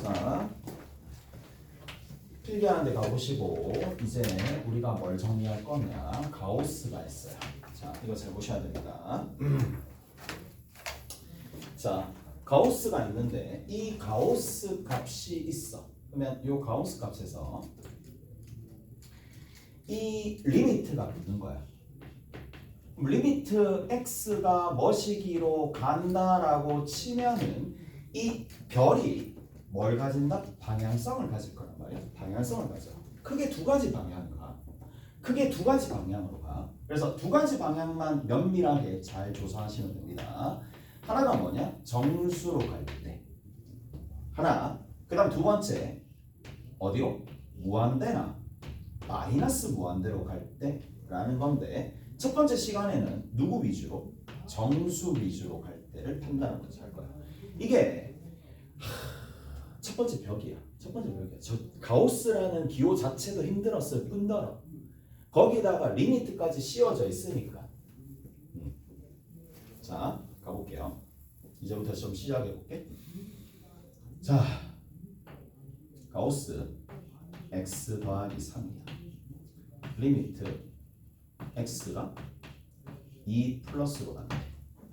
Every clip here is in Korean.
자, 필기하는 데 가보시고 이제 우리가 뭘 정리할 거냐 가우스가 있어요. 자, 이거 잘 보셔야 됩니다. 자, 가우스가 있는데 이 가우스 값이 있어. 그러면 이 가우스 값에서 이 리미트가 붙는 거야. 리미트 x가 뭐시기로 간다라고 치면은 이 별이 뭘 가진다? 방향성을 가질 거란 말이야. 방향성을 가져. 크게 두 가지 방향을 가. 크게 두 가지 방향으로 가. 그래서 두 가지 방향만 면밀하게 잘 조사하시면 됩니다. 하나가 뭐냐? 정수로 갈 때. 하나. 그 다음 두 번째. 어디로? 무한대나 마이너스 무한대로 갈 때라는 건데 첫 번째 시간에는 누구 위주로? 정수 위주로 갈 때를 판단하면서 할 거야. 이게 첫 번째 벽이야. 첫 번째 벽이야. 저 가우스라는 기호 자체도 힘들었을 뿐더러 거기다가 리미트까지 씌워져 있으니까. 자, 가볼게요. 이제부터 좀 시작해 볼게. 자, 가우스 x 더하기 3이야. 리미트 x가 2 플러스로 간다.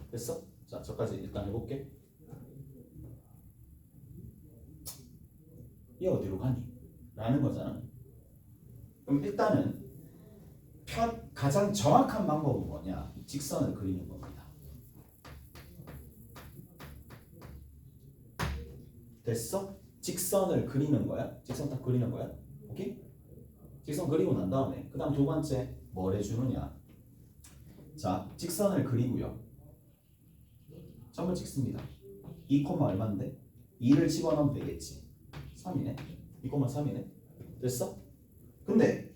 됐어? 자, 저까지 일단 해볼게. 얘 어디로 가니? 라는 거잖아. 그럼 일단은 가장 정확한 방법은 뭐냐? 직선을 그리는 겁니다. 됐어? 직선을 그리는 거야. 직선 딱 그리는 거야. 오케이? 직선 그리고 난 다음에 그 다음 두 번째 뭘 해주느냐? 자, 직선을 그리고요. 점을 찍습니다. 2, 얼마인데? 2를 집어넣으면 되겠지. 3이네. 2, 3이네. 됐어? 근데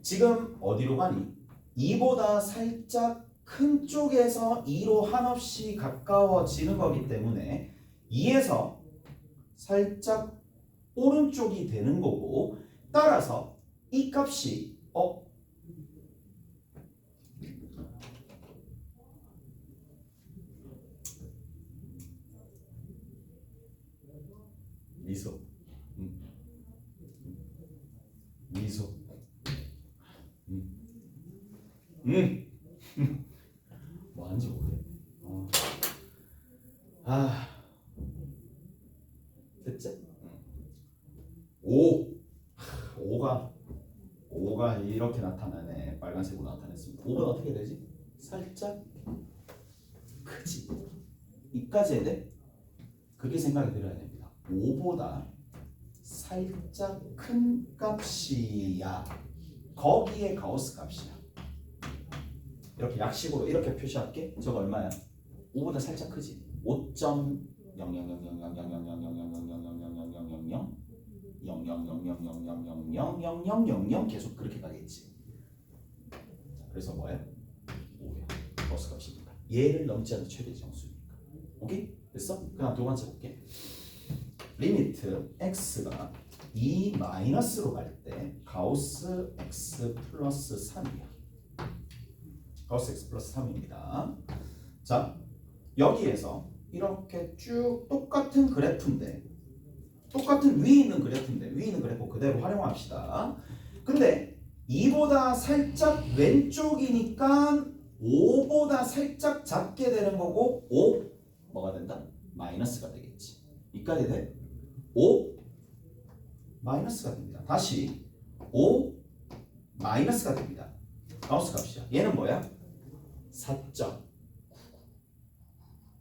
지금 어디로 가니? 2보다 살짝 큰 쪽에서 2로 한없이 가까워지는 거기 때문에 2에서 살짝 오른쪽이 되는 거고 따라서 이 값이 미소 미소 뭐 하는지 모르겠네. 됐지? 5가 이렇게 나타나네. 빨간색으로 나타냈습니다. 5가 어떻게 되지? 살짝 크지. 이까지 해야 돼? 그게 생각이 들어야 됩니다. 5보다 살짝 큰 값이야. 거기에 가우스 값이야. 이렇게 약식으로 이렇게 표시할게. 저거 얼마야? 5보다 살짝 크지. 5.0000000000000000000000000 계속 그렇게 가겠지. 그래서 뭐야? 5야. 가우스 값이니까. 얘를 넘지 않는 최대 정수니까. 오케이? 됐어? 그다음 두 번째 볼게. 리미트 x가 2 마이너스로 갈 때 가우스 x 플러스 3이야. 가우스 x 플러스 3입니다. 자, 여기에서 이렇게 쭉 똑같은 그래프인데 똑같은 위에 있는 그래프 그대로 활용합시다. 근데 2보다 살짝 왼쪽이니까 5보다 살짝 작게 되는 거고 5 뭐가 된다? 마이너스가 되겠지. 이까지 돼? 5 마이너스가 됩니다. 다시 5 마이너스가 됩니다. 가우스 값이야. 얘는 뭐야? 4점.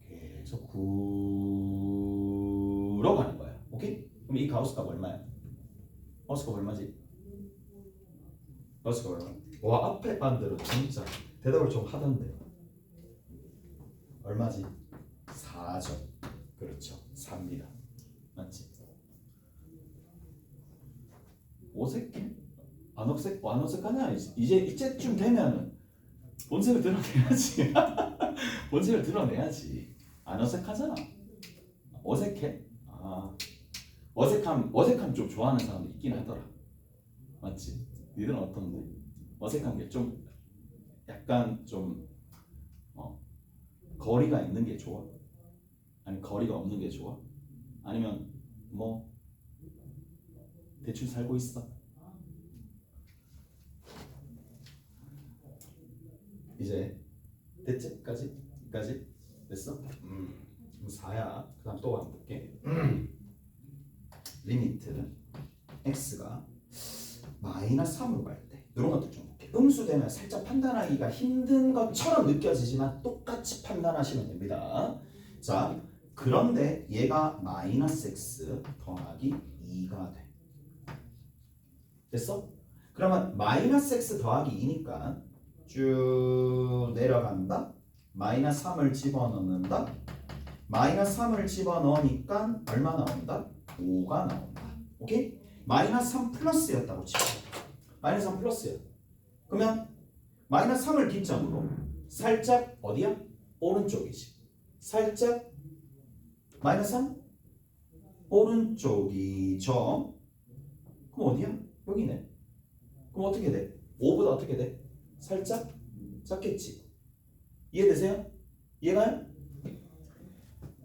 계속 9로 가는 거야. 오케이? 그럼 이 가우스 값 얼마야? 가우스 값 얼마지? 가우스 값 얼마? 와, 앞에 반들은 진짜 대답을 좀 하던데. 얼마지? 4점. 그렇죠. 4입니다. 맞지? 어색해? 안 어색하냐? 이제쯤 되면은 본색을 드러내야지. 본색을 드러내야지. 안 어색하잖아. 어색해? 어색함 좀 좋아하는 사람도 있긴 하더라. 맞지? 니들은 어떤데? 어색한 게 좀 약간 좀 거리가 있는 게 좋아? 아니 거리가 없는 게 좋아? 아니면 뭐 대충 살고 있어. 이제 됐지? 여기까지 됐어? 4야. 그 다음 또 한번 볼게. 리미트 x가 마이너스 3으로 갈 때 이런 것들 좀 볼게. 음수되면 살짝 판단하기가 힘든 것처럼 느껴지지만 똑같이 판단하시면 됩니다. 자, 그런데 얘가 마이너스 x 더하기 2가 돼. 됐어? 그러면 마이너스 x 더하기 2니까 쭉 내려간다. 마이너스 3을 집어넣는다. 마이너스 3을 집어넣으니까 얼마 나온다? 5가 나온다. 오케이? 마이너스 3 플러스였다고 치고 마이너스 3 플러스야. 그러면 마이너스 3을 기점으로 살짝 어디야? 오른쪽이지. 살짝 마이너스 3? 오른쪽이죠. 그럼 어디야? 여기네. 그럼 어떻게 돼? 5보다 어떻게 돼? 살짝 작겠지. 이해되세요? 이해가요?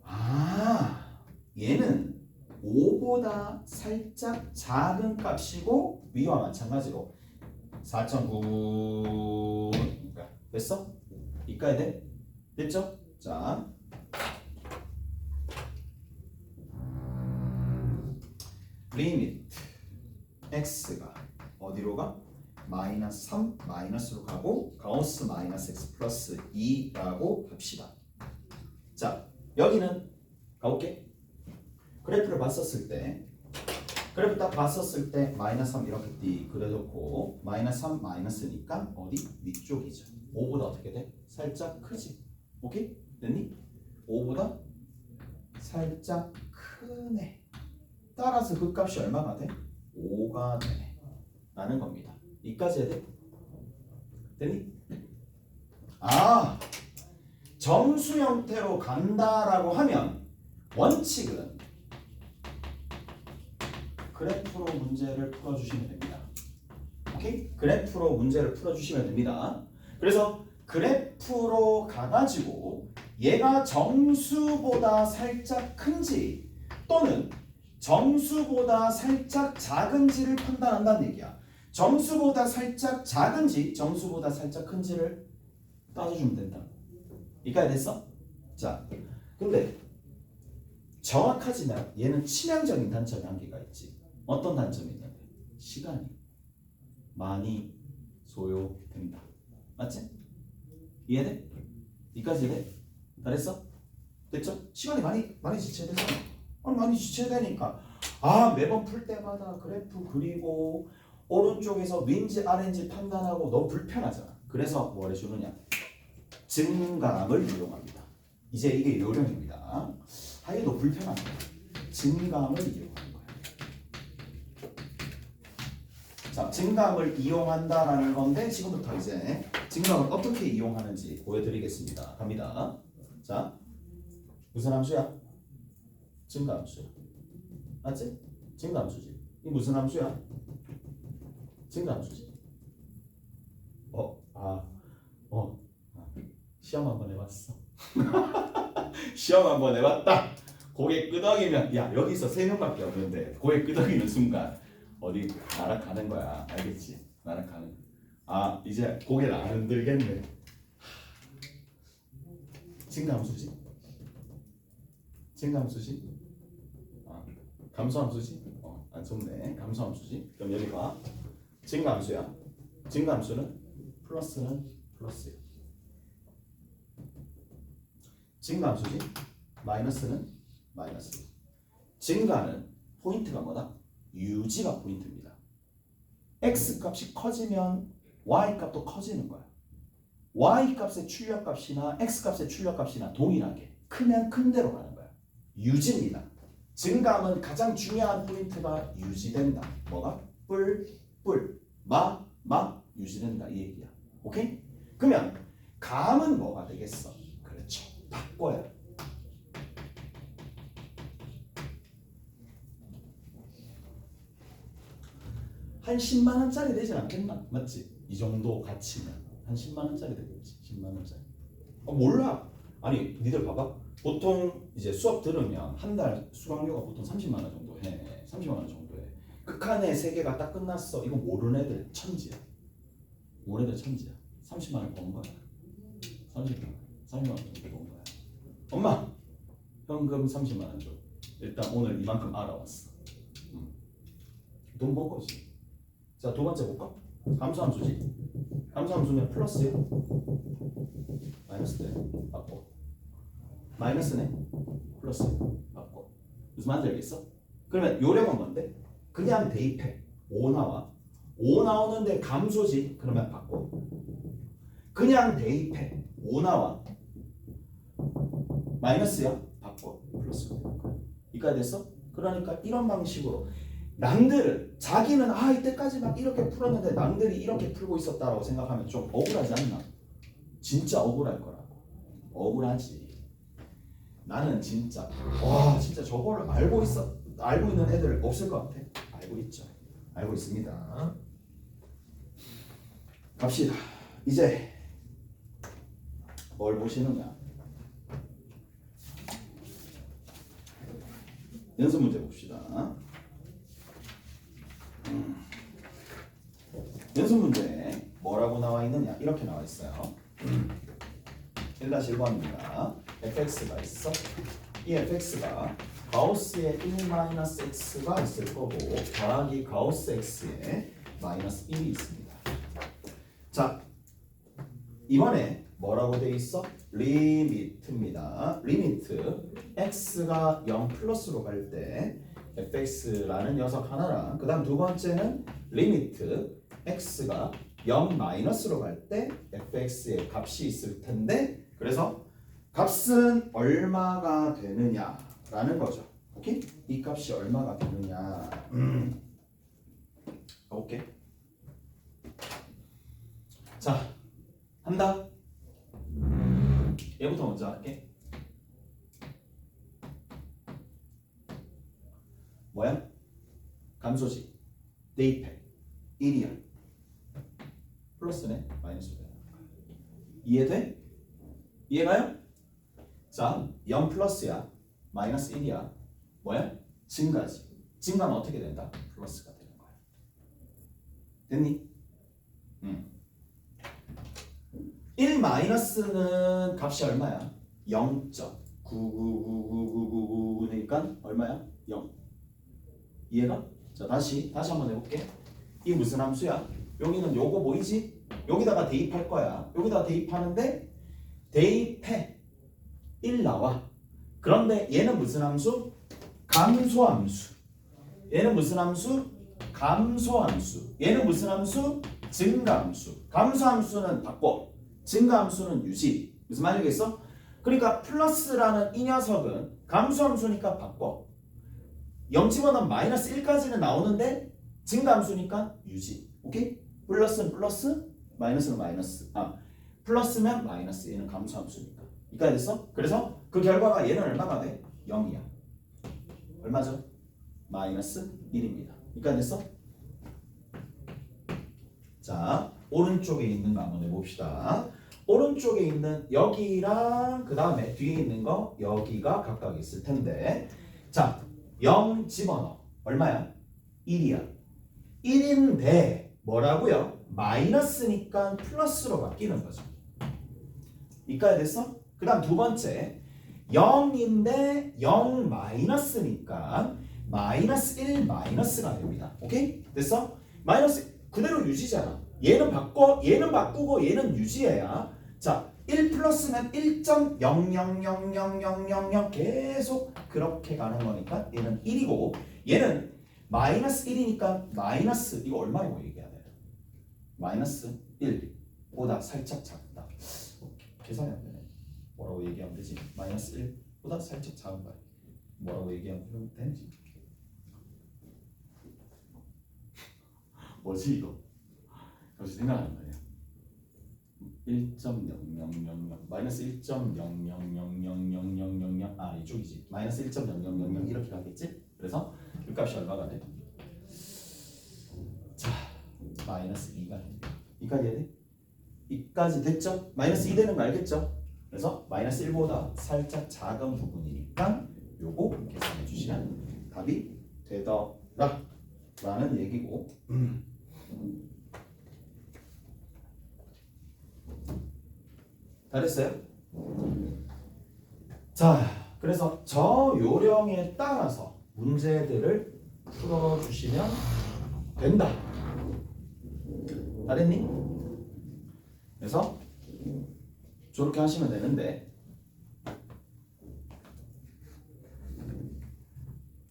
아, 얘는 5보다 살짝 작은 값이고 위와 마찬가지로 4.9 됐어? 이까야 돼? 됐죠? 자, 리미트 x가 어디로 가? 마이너스 3 마이너스로 가고 가우스 마이너스 x 플러스 2라고 합시다. 자, 여기는 가볼게. 그래프를 봤었을 때 그래프 딱 봤었을 때 마이너스 3 이렇게 띠 그려놓고 마이너스 3 마이너스니까 어디? 위쪽이죠. 5보다 어떻게 돼? 살짝 크지. 오케이? 됐니? 5보다 살짝 크네. 따라서 그 값이 얼마가 돼? 5가 되네 라는 겁니다. 이까지 해야 돼? 됐니? 아, 정수 형태로 간다라고 하면 원칙은 그래프로 문제를 풀어주시면 됩니다. 오케이? 그래프로 문제를 풀어주시면 됩니다. 그래서 그래프로 가가지고 얘가 정수보다 살짝 큰지 또는 정수보다 살짝 작은지를 판단한다는 얘기야. 정수보다 살짝 작은지 정수보다 살짝 큰지를 따져주면 된다. 이까지 됐어? 자, 근데 정확하지만 얘는 치명적인 단점이 한 개가 있지. 어떤 단점이 있는데? 시간이 많이 소요된다. 맞지? 이해돼? 이까지 돼? 잘했어? 됐죠? 시간이 많이 지체돼서 많이 지체되니까 매번 풀 때마다 그래프 그리고 오른쪽에서 윈지 아래인지 판단하고 너무 불편하잖아. 그래서 뭘 해주느냐? 증감을 이용합니다. 이제 이게 요령입니다. 이게 너무 불편하네. 증감을 이용하는 거야. 자, 증감을 이용한다라는 건데 지금부터 이제 증감을 어떻게 이용하는지 보여드리겠습니다. 갑니다. 자, 무슨 함수야? 증가함수야. 맞지? 증가함수지. 이 무슨 함수야? 증가함수지. 시험 한번 해봤어. 시험 한번 해봤다. 고개 끄덕이면 여기서 3명밖에 없는데 고개 끄덕이는 순간 어디 날아가는 거야. 알겠지? 날아가는. 이제 고개를 안 흔들겠네. 증가함수지? 증가함수지? 감소함수지? 안 좋네. 감소함수지? 그럼 여기 봐. 증가함수야. 증가함수는 플러스는 플러스야. 증가함수지? 마이너스는 마이너스. 증가는 포인트가 뭐다? 유지가 포인트입니다. x 값이 커지면 y 값도 커지는 거야. y 값의 출력값이나 x 값의 출력값이나 동일하게 크면 큰 대로 가는 거야. 유지입니다. 증감은 가장 중요한 포인트가 유지된다. 뭐가? 뿔, 마, 유지된다. 이 얘기야. 오케이? 그러면 감은 뭐가 되겠어? 그렇죠. 바꿔야 돼. 한 10만 원짜리 되진 않겠나? 맞지? 이 정도 가치면 한 10만 원짜리 되겠지. 10만 원짜리. 몰라. 아니, 니들 봐봐. 보통 이제 수업 들으면 한 달 수강료가 보통 30만 원 정도 해. 극한의 세계가 딱 끝났어. 이거 모르는 애들 천지야. 모르는 애들 천지야. 30만 원 번 거야. 30만 원 정도 번 거야. 엄마 현금 30만 원 줘. 일단 오늘 이만큼 알아왔어. 돈 번 거지. 자, 두 번째 볼까? 감소함수지. 감소함수면 플러스야. 마이너스 돼. 바꿔. 마이너스네. 플러스. 바꿔. 무슨 말인지 알겠어? 그러면 요령은 뭔데? 그냥 대입해. 5 나와. 5 나오는데 감소지. 그러면 바꿔. 그냥 대입해. 5 나와. 마이너스야. 바꿔. 플러스가 되는 거야. 이까지 됐어? 그러니까 이런 방식으로 남들은 자기는 이때까지 막 이렇게 풀었는데 남들이 이렇게 풀고 있었다라고 생각하면 좀 억울하지 않나? 진짜 억울할 거라고. 억울하지. 나는 진짜 진짜 저거를 알고 있는 애들 없을 것 같아. 알고 있죠. 알고 있습니다. 갑시다. 이제 뭘 보시느냐? 연습 문제 봅시다. 연습 문제 뭐라고 나와 있느냐? 이렇게 나와 있어요. 1-1번입니다. fx가 있어. 이 fx가 가우스의 1-x가 있을 거고 더하기 가우스 x의 마이너스 1이 있습니다. 자, 이번에 뭐라고 돼 있어? 리미트입니다. 리미트 x가 0 플러스로 갈 때 fx라는 녀석 하나랑 그 다음 두 번째는 리미트 x가 0 마이너스로 갈 때 fx의 값이 있을 텐데 그래서 값은 얼마가 되느냐라는 거죠. 오케이? 이 값이 얼마가 되느냐. 오케이. 자, 한다. 얘부터 먼저 할게. 뭐야? 감소지. 대입해. 1이야. 플러스네. 마이너스 되는 거야. 이해돼? 이해가요? 자, 0 플러스야. 마이너스 1이야. 뭐야? 증가지. 증가는 어떻게 된다? 플러스가 되는 거야. 됐니? 1 마이너스는 값이 얼마야? 0.9999999니까 얼마야? 0. 이해가? 자, 다시 한번 해볼게. 이 무슨 함수야? 여기는 요거 보이지? 여기다가 대입할 거야. 여기다가 대입하는데 대입해. 1 나와. 그런데 얘는 무슨 함수? 감소함수. 얘는 무슨 함수? 감소함수. 얘는 무슨 함수? 증가함수. 감소함수는 바꿔. 증가함수는 유지. 무슨 말이겠어? 그러니까 플러스라는 이 녀석은 감소함수니까 바꿔. 0 집어넣으면 마이너스 1까지는 나오는데 증가함수니까 유지. 오케이? 플러스는 플러스, 마이너스는 마이너스. 플러스면 마이너스. 얘는 감소함수니까. 이까지 됐어? 그래서 그 결과가 얘는 얼마가 돼? 0이야. 얼마죠? 마이너스 1입니다. 이까지 됐어? 자, 오른쪽에 있는 거 한번 해봅시다. 오른쪽에 있는 여기랑 그 다음에 뒤에 있는 거 여기가 각각 있을 텐데 자, 0 집어넣어. 얼마야? 1이야. 1인데 뭐라고요? 마이너스니까 플러스로 바뀌는 거죠. 이까지 됐어? 그 다음 두 번째 0인데 0 마이너스니까 마이너스 1 마이너스가 됩니다. 오케이? 됐어? 마이너스 그대로 유지잖아. 얘는 바꾸고 얘는 유지해야. 자, 1 플러스면 1.00000000 계속 그렇게 가는 거니까 얘는 1이고 얘는 마이너스 1이니까 마이너스 이거 얼마라고 얘기해야 돼? 마이너스 1보다 살짝 작다. 계산이 안 되네. 뭐라고 얘기하면 되지? 마이너스 1보다 살짝 작은 거야. 뭐라고 얘기하면 되지? 뭐지 이거? 역시 생각하는 거예요. 1.0000 마이너스 1.00000000 이쪽이지. 마이너스 1.0000 이렇게 가겠지? 그래서 그 값이 얼마가 돼? 자, 마이너스 2가 됩니다. 2까지 해야 돼? 2까지 됐죠? 마이너스 2 되는 거 알겠죠? 그래서 마이너스 1보다 살짝 작은 부분이니까 요거 계산해 주시면 답이 되더라. 라는 얘기고 다 됐어요? 자, 그래서 저 요령에 따라서 문제들을 풀어주시면 된다. 다 됐니? 그래서 저렇게 하시면 되는데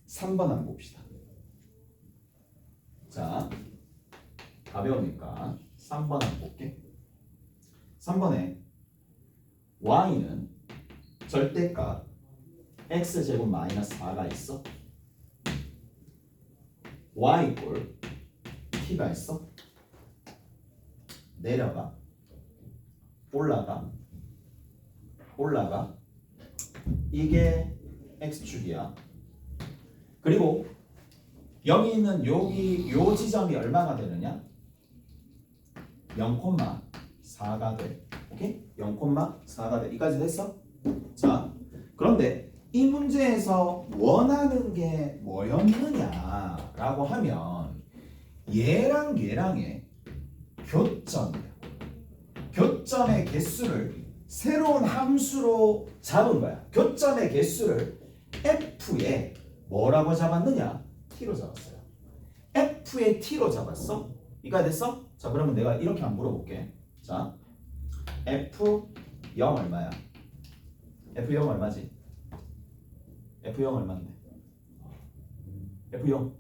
3번 한번 봅시다. 자, 가벼우니까 3번 한번 볼게. 3번에 y는 절대값 x제곱 마이너스 4가 있어. y 이꼴 t가 있어. 내려가 올라가 이게 x축이야. 그리고 여기 있는 여기 요 지점이 얼마가 되느냐? 0,4가 돼. 오케이? 0,4가 돼. 이까지 됐어? 자, 그런데 이 문제에서 원하는 게 뭐였느냐라고 하면 얘랑 얘랑의 교점이야. 교점의 개수를 새로운 함수로 잡은 거야. 교점의 개수를 f에 뭐라고 잡았느냐? t로 잡았어요. f의 t로 잡았어? 이거 됐어? 자, 그러면 내가 이렇게 한번 물어볼게. 자, f0 얼마야? f0 얼마지? f0 얼마인데? f0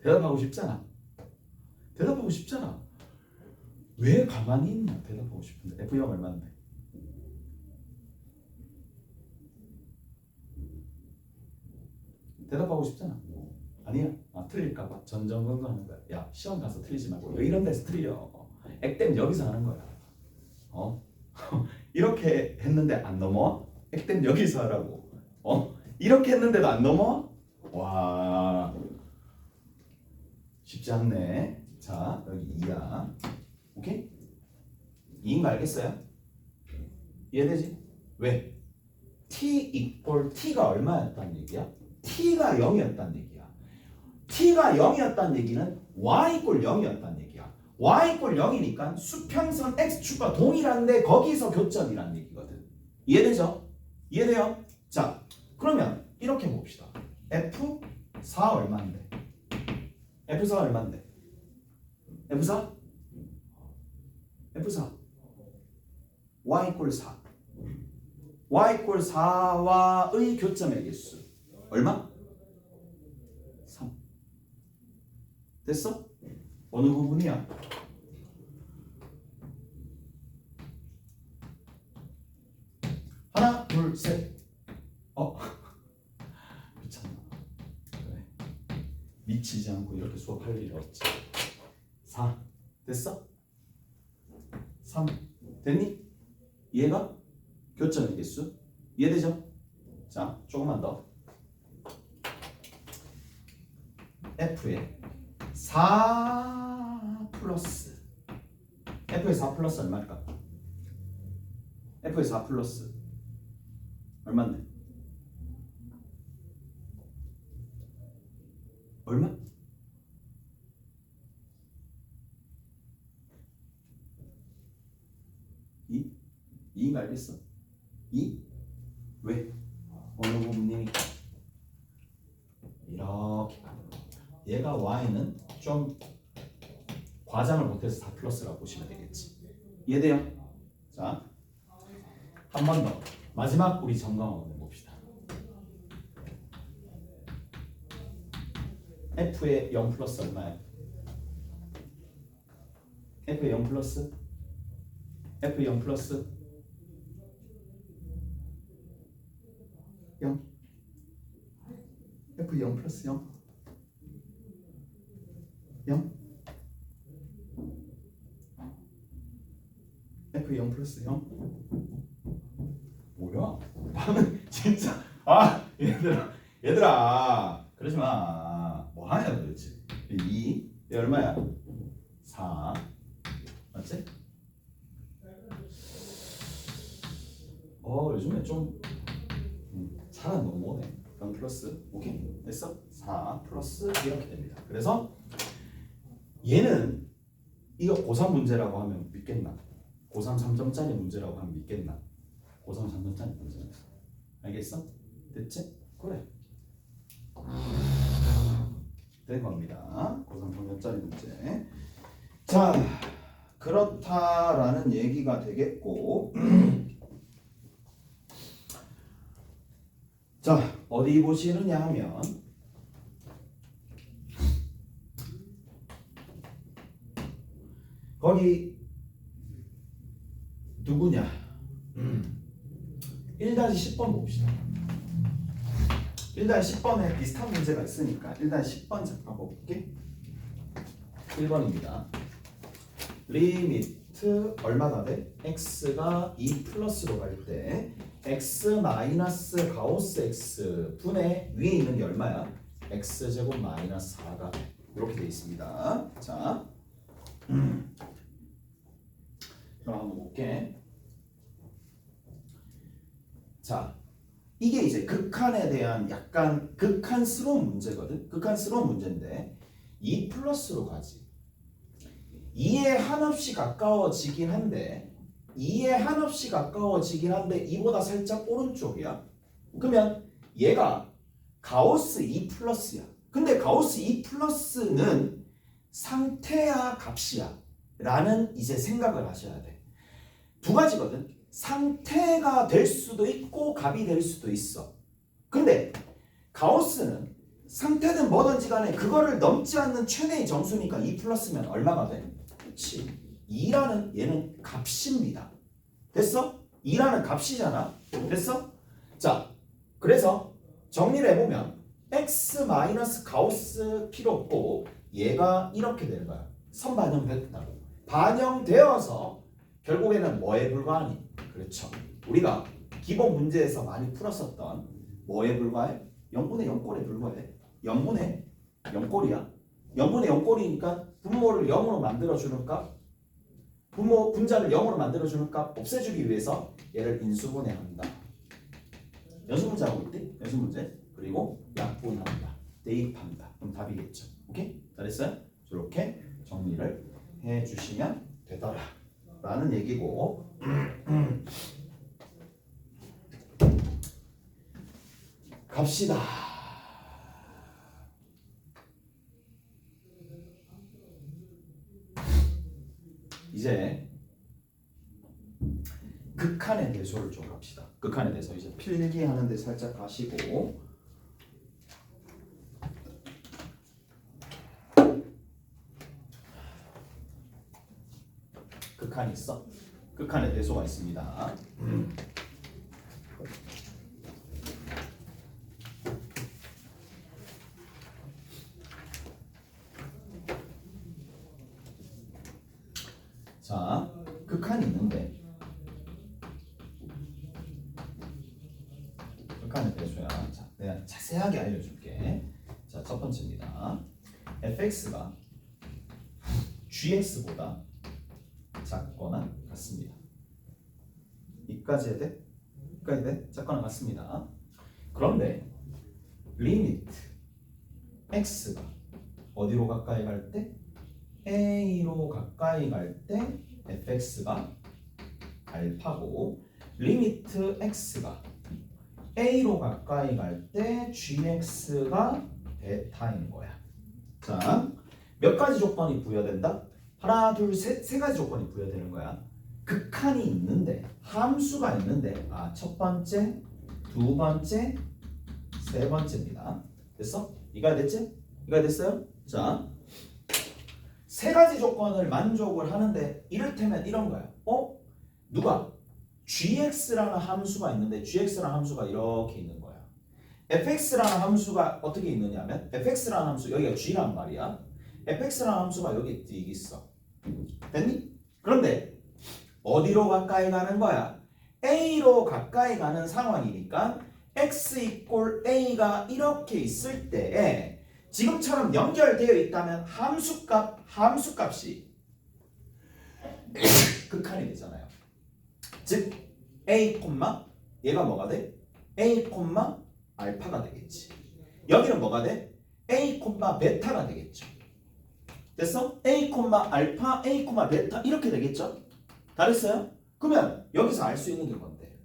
대답하고 싶잖아. 대답하고 싶잖아. 왜 가만히 있냐? 대답하고 싶은데 f0 얼마인데? 대답하고 싶잖아. 아니야. 틀릴까봐 전전긍긍하는 거야. 야, 시험 가서 틀리지 말고 왜 이런 데서 틀려? 액땜 여기서 하는 거야. 이렇게 했는데 안 넘어와? 액땜 여기서 하라고. 이렇게 했는데도 안 넘어와? 와, 쉽지 않네. 자, 여기 2야. 오케이? 2인 거 알겠어요? 이해되지? 왜? t 이꼴 t가 얼마였단 얘기야? t가 0이었단 얘기야. t가 0이었단 얘기는 y 이꼴 0이었단 얘기야. y 이꼴 0이니까 수평선 x축과 동일한데 거기서 교점이란 얘기거든. 이해되죠? 이해돼요? 자, 그러면 이렇게 봅시다. f4 얼마인데? f4 얼마인데? f4? f4 y 이꼴 4 y 이꼴 4와의 교점의 개수 얼마? 3 됐어? 어느 부분이야? 하나, 둘, 셋. 미쳤나? 그래. 미치지 않고 이렇게 수업할 일이 없지. 4 됐어? 3 됐니? 얘가 교점의 개수 이해되죠? 자, 조금만 더. f의 4 플러스 f의 4 플러스 얼마일까? f의 4 플러스 얼마인데? 얼마? 2? 2인 거 알겠어? 2? 왜? 어느 부분이니까? 이렇게 가는 거. 얘가 y는 좀 과장을 못해서 4 플러스라고 보시면 되겠지. 이해돼요? 자, 한 번 더. 마지막 우리 점검 봅시다. f의 0 플러스 얼마야? f의 0 플러스? f의 0 플러스? 0 f 0 플러스 0 0 f 0 플러스 0 뭐야? 방금 진짜 얘들아 그러지 마. 뭐 하냐 도대체. 2 얘 얼마야? 4 맞지? 요즘에 좀 잘 안 넘어오네. 그럼 플러스 오케이 됐어? 4 플러스 이렇게 됩니다. 그래서 얘는 이거 고3 문제라고 하면 믿겠나? 고3 3점짜리 문제라고 하면 믿겠나? 고3 3점짜리 문제는 알겠어? 됐지? 그래 된 겁니다. 고3 3점짜리 문제. 자 그렇다라는 얘기가 되겠고 자 어디 보시느냐 하면 거기 누구냐 1-10번 봅시다. 1-10번에 비슷한 문제가 있으니까 1-10번 잠깐 볼게. 1번입니다. 리미트 얼마가 돼? x가 2 플러스로 갈 때 x 마이너스 가우스 x 분의 위에 있는 게 얼마야? x제곱 마이너스 4가 이렇게 돼 있습니다. 자 그럼 한번 볼게. 자 이게 이제 극한에 대한 약간 극한스러운 문제거든. 극한스러운 문제인데 2 플러스로 가지. 2에 한없이 가까워지긴 한데 2에 한없이 가까워지긴 한데 이보다 살짝 오른쪽이야. 그러면 얘가 가우스 2 플러스야. 근데 가우스 2 플러스는 상태야 값이야 라는 이제 생각을 하셔야 돼. 두 가지거든. 상태가 될 수도 있고 값이 될 수도 있어. 근데 가우스는 상태든 뭐든지 간에 그거를 넘지 않는 최대의 정수니까 2 플러스면 얼마가 돼? 그렇지. 2라는 얘는 값입니다. 됐어? 2라는 값이잖아. 됐어? 자, 그래서 정리를 해보면 x 마이너스 가우스 필요 없고 얘가 이렇게 되는 거야. 선반영됐다고. 반영되어서 결국에는 뭐에 불과하니? 그렇죠. 우리가 기본 문제에서 많이 풀었었던 뭐에 불과해? 0분의 0꼴에 불과해. 0분의 0꼴이야. 0분의 0꼴이니까 분모를 0으로 만들어주는 값, 분자를 0으로 만들어주는 값 없애주기 위해서 얘를 인수분해한다. 연수문제 하고 있대? 연수문제. 그리고 약분한다. 대입한다. 그럼 답이겠죠. 오케이? 잘했어요? 이렇게 정리를 해주시면 되더라 라는 얘기고 갑시다. 이제 극한의 대소를 좀 합시다. 극한의 대소 이제 필기하는데 살짝 가시고 극한이 있어. 극한의 대소가 있습니다. 자, 극한이 있는데 극한의 대소야. 자, 내가 자세하게 알려줄게. 자, 첫 번째입니다. fx가 gx보다 작거나 같습니다. 이까지 해야 돼? 이까지 돼? 작거나 같습니다. 그런데 리미트 x가 어디로 가까이 갈 때? a로 가까이 갈 때 fx가 알파고 리미트 x가 a로 가까이 갈 때 gx가 베타인 거야. 자, 몇 가지 조건이 부여된다? 하나, 둘, 셋, 세 가지 조건이 부여되는 거야. 극한이 있는데, 함수가 있는데, 첫 번째, 두 번째, 세 번째입니다. 됐어? 이가 됐지? 이가 됐어요? 자, 세 가지 조건을 만족을 하는데, 이를테면 이런 거야. 누가? gx라는 함수가 있는데, gx라는 함수가 이렇게 있는 거야. fx라는 함수가 어떻게 있느냐면, fx라는 함수, 여기가 g란 말이야. fx라는 함수가 여기 있어. 됐니? 그런데 어디로 가까이 가는 거야? a로 가까이 가는 상황이니까 x 이꼴 a가 이렇게 있을 때 지금처럼 연결되어 있다면 함수값이 극한이 되잖아요. 즉 a, 얘가 뭐가 돼? a, 알파가 되겠지. 여기는 뭐가 돼? A, 베타가 되겠죠. 됐어? A, 알파, A, 베타 이렇게 되겠죠? 다 됐어요? 그러면 여기서 알 수 있는 게 뭔데?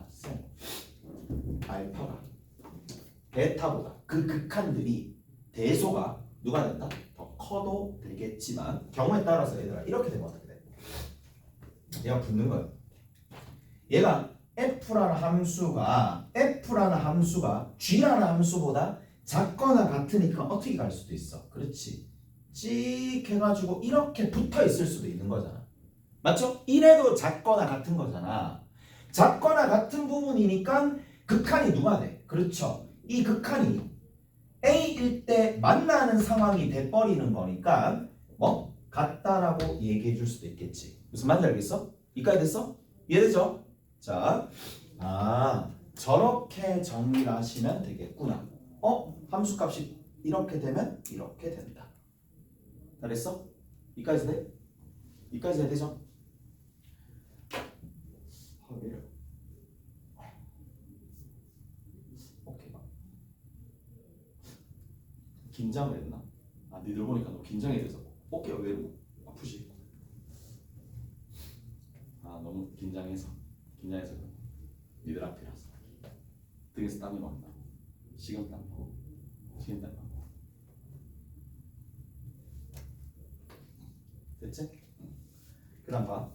쌤. 알파가 베타보다 그 극한들이 대소가 누가 된다? 더 커도 되겠지만 경우에 따라서 얘들아 이렇게 되면 어떻게 돼? 얘가 붙는 거야. 얘가 F라는 함수가 G라는 함수보다 작거나 같으니까 어떻게 갈 수도 있어. 그렇지. 찍 해가지고 이렇게 붙어 있을 수도 있는 거잖아. 맞죠? 이래도 작거나 같은 거잖아. 작거나 같은 부분이니까 극한이 누가 돼? 그렇죠. 이 극한이 A일 때 만나는 상황이 돼버리는 거니까 뭐? 같다라고 얘기해 줄 수도 있겠지. 무슨 말인지 알겠어? 이까지 됐어? 이해되죠? 자, 저렇게 정리를 하시면 되겠구나. 함수값이 이렇게 되면 이렇게 된다. 다 됐어? 이까지 돼? 이까지 해야 되죠? 왜 이래? 오케이. 긴장을 했나? 니들 보니까 너 긴장이 돼서 어깨가 왜 아프지? 너무 긴장해서 니들 앞이라서 등에서 땀이 막 나. 식은땀 나고 됐지? 그 다음 봐.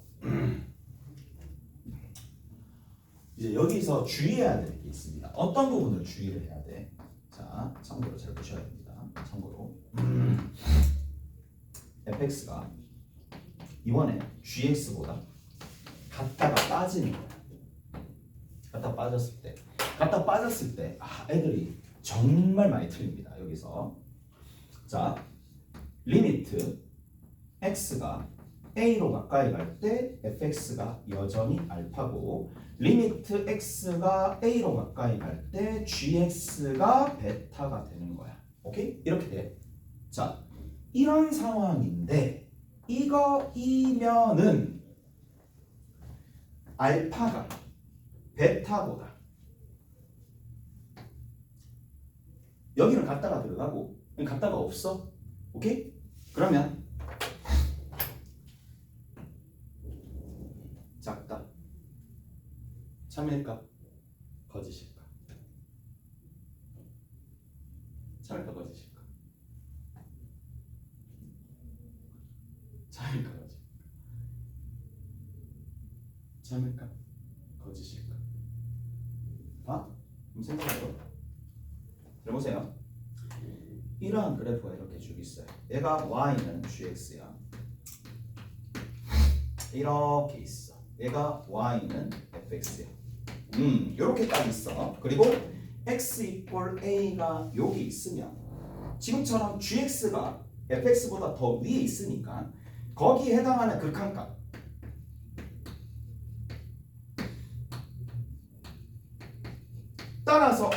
이제 여기서 주의해야 될 게 있습니다. 어떤 부분을 주의를 해야 돼? 자, 참고로 잘 보셔야 됩니다. 참고로 fx가 이번에 gx보다 같다가 빠지는 거야. 갖다 빠졌을 때 애들이 정말 많이 틀립니다. 여기서 자, 리미트 x가 a로 가까이 갈 때 fx가 여전히 알파고 리미트 x가 a로 가까이 갈 때 gx가 베타가 되는 거야. 오케이? 이렇게 돼. 자, 이런 상황인데 이거이면은 알파가 베타보다 여기는 같다가 들어가고 같다가 없어. 오케이? 그러면 작다. 참일까? 거짓일까? 참일까? 거짓일까? 참일까? 거짓일까? 참일까? 거짓일까? 그럼 생각해요. 들어보세요. 이러한 그래프가 이렇게 쭉 있어요. 얘가 y는 gx야. 이렇게 있어. 얘가 y는 fx야. 이렇게 딱 있어. 그리고 x 이퀄 a가 여기 있으면 지금처럼 gx가 fx보다 더 위에 있으니까 거기에 해당하는 극한값 따라서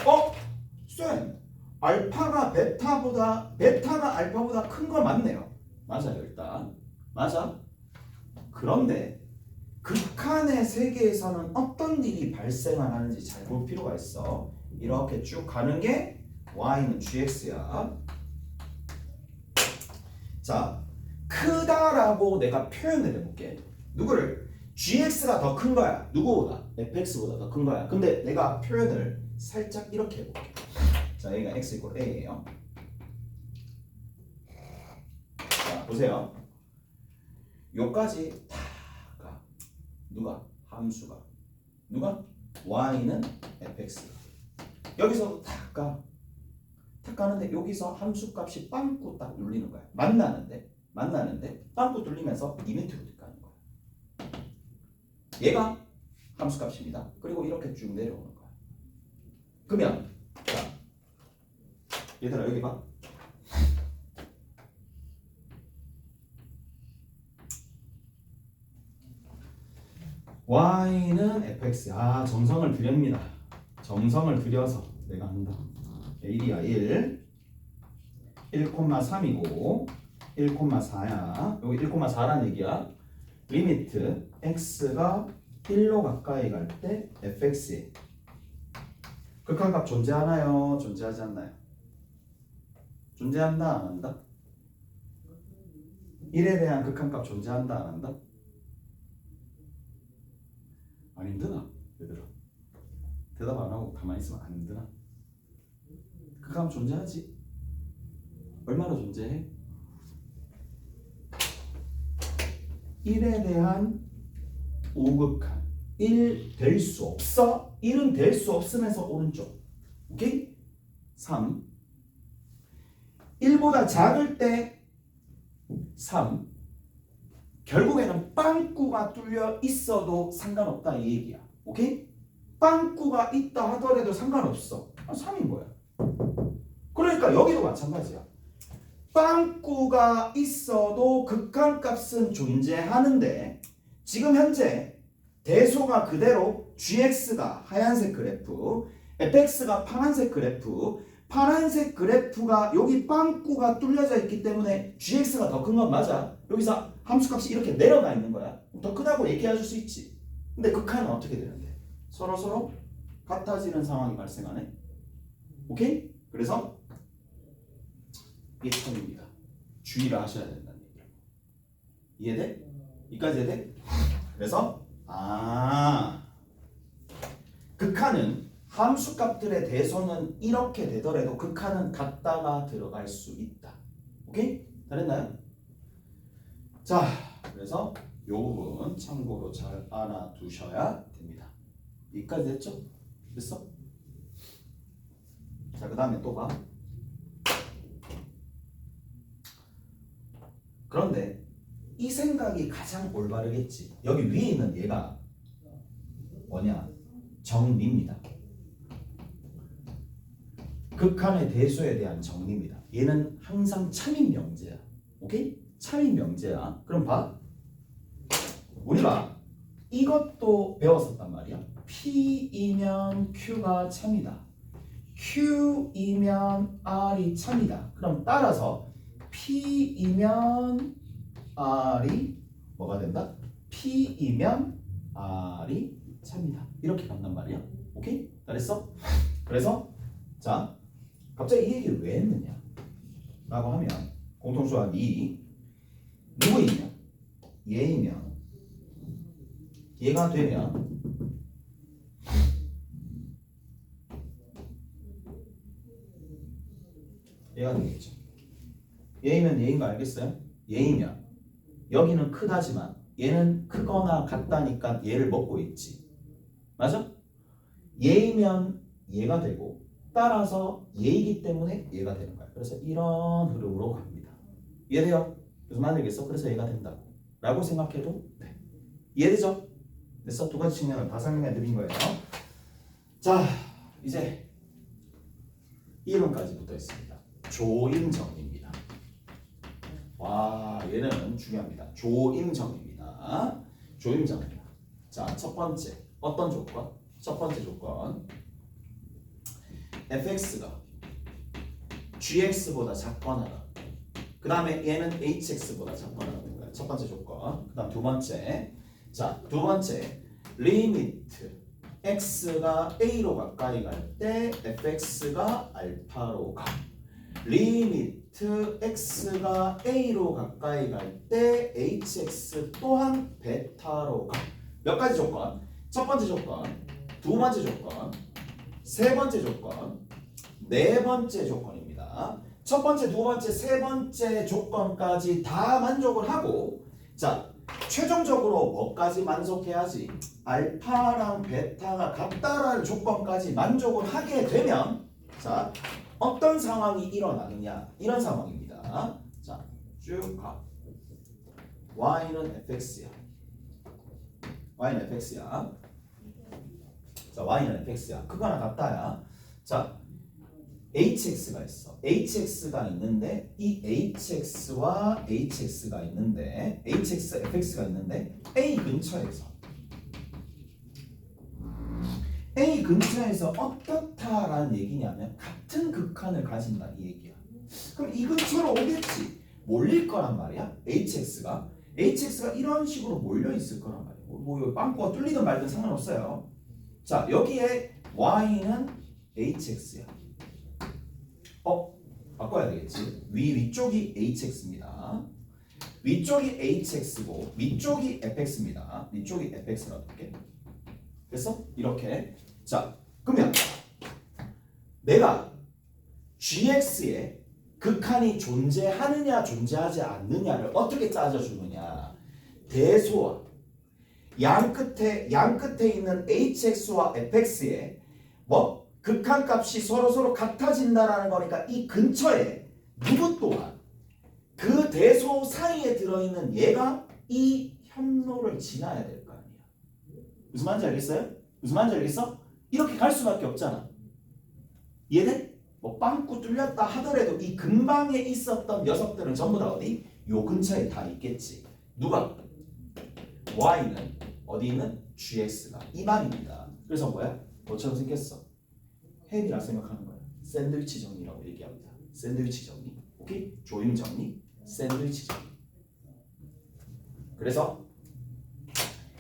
쌤 알파가 베타가 알파보다 큰 거 맞네요. 맞아요. 일단 맞아. 그런데 극한의 세계에서는 어떤 일이 발생하는지 잘 볼 필요가 있어. 이렇게 쭉 가는 게 y는 gx야. 자, 크다라고 내가 표현을 해볼게. 누구를? gx가 더 큰 거야. 누구보다? fx보다 더 큰 거야. 근데 내가 표현을 살짝 이렇게 해볼게. 자, 여기가 x 이퀄 a예요. 자, 보세요. 요까지 다 가. 누가? 함수가. 누가? y는 fx가. 여기서 다 가. 탁 가는데 여기서 함수값이 빵꾸 딱 눌리는 거야. 만나는데 빵꾸 뚫리면서 리미트로 가는 거야. 얘가 함수값입니다. 그리고 이렇게 쭉 내려오는 거야. 그러면 자, 얘들아 여기 봐. y는 fx. 정성을 들였습니다. 정성을 들여서 내가 한다. 1이야 1 1,3이고 1,4야. 여기 1,4라는 얘기야. 리미트 x가 1로 가까이 갈 때 fx에 극한값 존재하나요? 존재하지 않나요? 존재한다 안 한다? 1에 대한 극한값 존재한다 안 한다? 안 힘드나? 얘들아 대답 안 하고 가만히 있으면 안 힘드나? 극한값 존재하지? 얼마나 존재해? 1에 대한 우극한 1 될 수 없어? 1은 될 수 없으면서 오른쪽 오케이? 3 1보다 작을 때 3 결국에는 빵꾸가 뚫려 있어도 상관없다 이 얘기야 오케이? 빵꾸가 있다 하더라도 상관없어 3인 거야 그러니까 여기도 마찬가지야 빵꾸가 있어도 극한값은 존재하는데 지금 현재 대소가 그대로 gx가 하얀색 그래프 fx가 파란색 그래프 파란색 그래프가 여기 빵꾸가 뚫려져 있기 때문에 gx가 더 큰 건 맞아 여기서 함수값이 이렇게 내려가 있는 거야 더 크다고 얘기해 줄 수 있지 근데 극한은 어떻게 되는데 서로 같아지는 상황이 발생하네 오케이? 그래서 이게 처음입니다 주의를 하셔야 된다는 얘기야 이해돼? 이까지 이해돼? 그래서 극한은 함수값들의 대소는 이렇게 되더라도 극한은 같다가 들어갈 수 있다. 오케이? 잘했나요? 자, 그래서 이 부분 참고로 잘 알아두셔야 됩니다. 여기까지 됐죠? 됐어? 자, 그 다음에 또 봐. 그런데 이 생각이 가장 올바르겠지. 여기 위에 있는 얘가 뭐냐? 정리입니다. 극한의 대소에 대한 정리입니다. 얘는 항상 참인 명제야. 오케이? 참인 명제야. 그럼 봐. 우리가 이것도 배웠었단 말이야. P이면 Q가 참이다. Q이면 R이 참이다. 그럼 따라서 P이면 R이 뭐가 된다? P이면 R이 참이다. 이렇게 간단 말이야. 오케이? 잘했어? 그래서 자 갑자기 이 얘기를 왜 했느냐 라고 하면 공통조합이 누구이면 얘이면 얘가 되면 얘가 되겠죠. 얘이면 얘인 거 알겠어요? 얘이면 여기는 크다지만 얘는 크거나 같다니까 얘를 먹고 있지. 맞아? 얘이면 얘가 되고 따라서 얘이기 때문에 얘가 되는 거야. 그래서 이런 흐름으로 갑니다. 이해돼요? 무슨 말이겠어? 그래서 얘가 된다고 라고 생각해도 돼. 이해되죠? 됐어? 두 가지 측면을 다 설명해 드린 거예요. 자, 이제 이론까지 붙어 있습니다. 조임정리입니다. 와, 얘는 중요합니다. 조임정리입니다. 조임정리. 자, 첫 번째 어떤 조건? 첫 번째 조건 fx가 gx보다 작거나 그 다음에 얘는 hx보다 작거나라는 거야. 첫 번째 조건. 그 다음 두 번째 자, 두 번째 리미트 x가 a로 가까이 갈 때 fx가 알파로 가. 리미트 x가 a로 가까이 갈 때 hx 또한 베타로 가. 몇 가지 조건? 첫 번째 조건, 두 번째 조건, 세 번째 조건, 네 번째 조건입니다. 첫 번째, 두 번째, 세 번째 조건까지 다 만족을 하고 자, 최종적으로 뭐까지 만족해야지? 알파랑 베타가 같다라는 조건까지 만족을 하게 되면 자, 어떤 상황이 일어나느냐? 이런 상황입니다. 자, 쭉 가. y는 fx야. y는 fx야. 자, y는 fx야. 크거나 같다야. 자, hx가 있어. hx가 있는데 이 hx와 hx가 있는데 hx, fx가 있는데 a 근처에서 어떻다라는 얘기냐면 같은 극한을 가진다 이 얘기야. 그럼 이 근처로 오겠지. 몰릴 거란 말이야. hx가 이런 식으로 몰려 있을 거란 말이야. 뭐 빵꾸가 뚫리든 말든 상관없어요. 자, 여기에 y는 hx야. 바꿔야 되겠지. 위쪽이 hx입니다. 위쪽이 hx고 위쪽이 fx입니다. 위쪽이 fx라고 할게. 그래서 이렇게. 자, 그러면 내가 gx에 극한이 존재하느냐 존재하지 않느냐를 어떻게 짜져주느냐. 대소와 양 끝에 있는 hx와 fx에 뭐 극한값이 서로 같아진다라는 거니까 이 근처에 누구 또한 그 대소 사이에 들어있는 얘가 이 현로를 지나야 될 거 아니야. 무슨 말인지 알겠어요? 무슨 말인지 알겠어? 이렇게 갈 수밖에 없잖아. 얘는 뭐 빵꾸 뚫렸다 하더라도 이 근방에 있었던 녀석들은 전부 다 어디? 요 근처에 다 있겠지. 누가? y는 어디 있는? gx가 이 말입니다. 그래서 뭐야? 뭐처럼 생겼어? 햄이라 생각하는 거야. 샌드위치 정리라고 얘기합니다. 샌드위치 정리. 오케이? 조임 정리, 샌드위치 정리. 그래서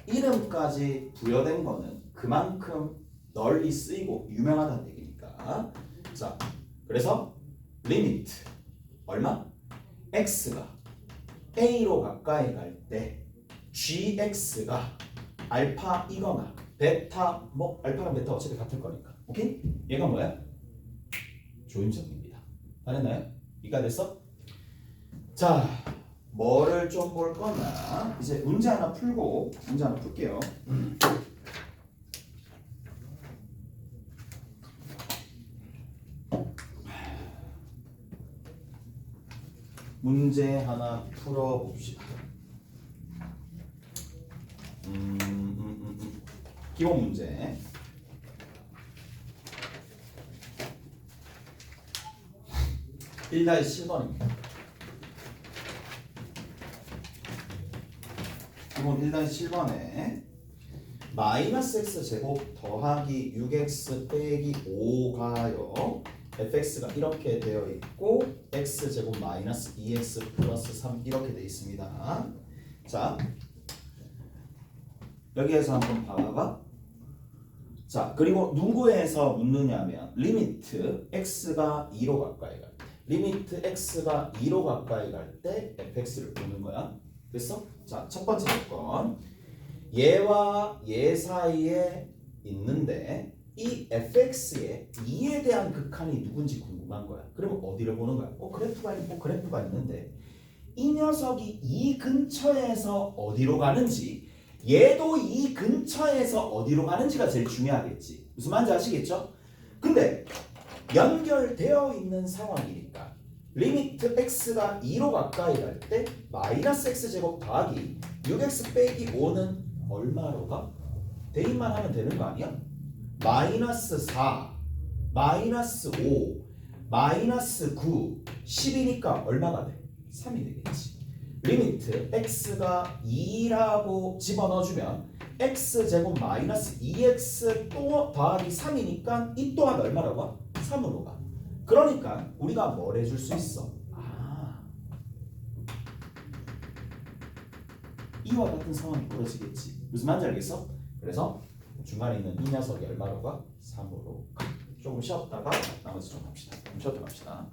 이름까지 부여된 거는 그만큼 널리 쓰이고 유명하다는 얘기니까. 자, 그래서 리미트 얼마? x가 a로 가까이 갈 때 gx가 알파 베타 뭐 알파랑 베타 어차피 같을 거니까. 오케이? 얘가 뭐야? 조임정리입니다. 다 됐나요? 이가 됐어? 자, 뭐를 좀 볼 거냐? 이제 문제 하나 풀게요. 문제 하나 풀어봅시다. 기본 문제. (1-10번입니다) 기본 1-10번에 마이너스 x 제곱 더하기 6x 빼기 5가요. fx가 이렇게 되어 있고 x 제곱 마이너스 2x 플러스 3 이렇게 되어 있습니다. 자, 여기에서 한번 봐봐. 자, 그리고 누구에서 묻느냐면 리미트 x가 2로 가까이 갈 때, 리미트 x가 2로 가까이 갈 때 fx를 보는 거야. 됐어? 자, 첫 번째 조건. 얘와 얘 사이에 있는데 이 fx의 2에 대한 극한이 누군지 궁금한 거야. 그러면 어디를 보는 거야? 그래프가 있는데 이 녀석이 이 근처에서 어디로 가는지, 얘도 이 근처에서 어디로 가는지가 제일 중요하겠지. 무슨 말인지 아시겠죠? 근데 연결되어 있는 상황이니까 리미트 x가 2로 가까이 갈 때 마이너스 x제곱 더하기 6x 빼기 5는 얼마로 가? 대입만 하면 되는 거 아니야? 마이너스 4, 마이너스 5, 마이너스 9, 10이니까 얼마가 돼? 3이 되겠지. 리미트 x가 2라고 집어넣어주면 x제곱 마이너스 2x 또 더하기 3이니까 이 또한 얼마라고 가? 3으로 가. 그러니까 우리가 뭘 해줄 수 있어? 이와 같은 상황이 벌어지겠지. 무슨 말인지 알겠어? 그래서 중간에 있는 이 녀석이 얼마로 가? 3으로 가. 조금 쉬었다가 나머지 좀 합시다. 좀 쉬었다 갑시다.